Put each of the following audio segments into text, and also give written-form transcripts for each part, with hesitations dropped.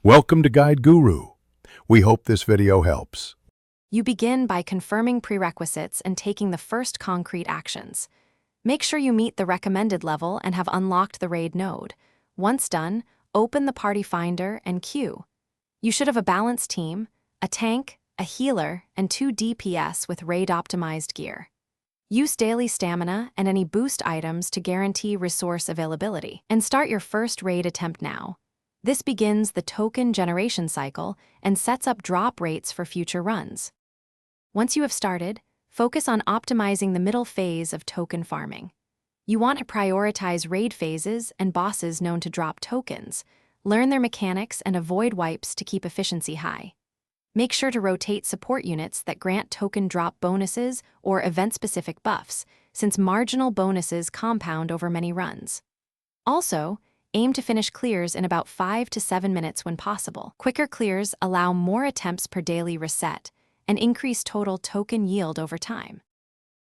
Welcome to Guide Guru. We hope this video helps. You begin by confirming prerequisites and taking the first concrete actions. Make sure you meet the recommended level and have unlocked the raid node. Once done, open the party finder and queue. You should have a balanced team, a tank, a healer, and 2 DPS with raid-optimized gear. Use daily stamina and any boost items to guarantee resource availability. And start your first raid attempt now. This begins the token generation cycle and sets up drop rates for future runs. Once you have started, focus on optimizing the middle phase of token farming. You want to prioritize raid phases and bosses known to drop tokens, learn their mechanics, and avoid wipes to keep efficiency high. Make sure to rotate support units that grant token drop bonuses or event-specific buffs, since marginal bonuses compound over many runs. Also, aim to finish clears in about 5 to 7 minutes when possible. Quicker clears allow more attempts per daily reset and increase total token yield over time.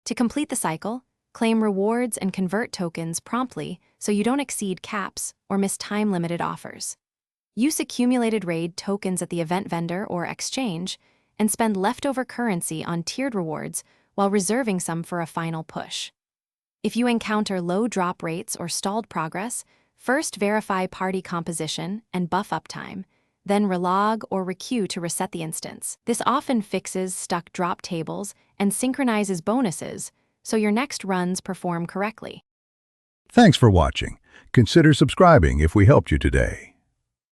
To complete the cycle, claim rewards and convert tokens promptly so you don't exceed caps or miss time-limited offers. Use accumulated raid tokens at the event vendor or exchange and spend leftover currency on tiered rewards while reserving some for a final push. If you encounter low drop rates or stalled progress, first verify party composition and buff uptime, then relog or requeue to reset the instance. This often fixes stuck drop tables and synchronizes bonuses so your next runs perform correctly. Thanks for watching. Consider subscribing if we helped you today.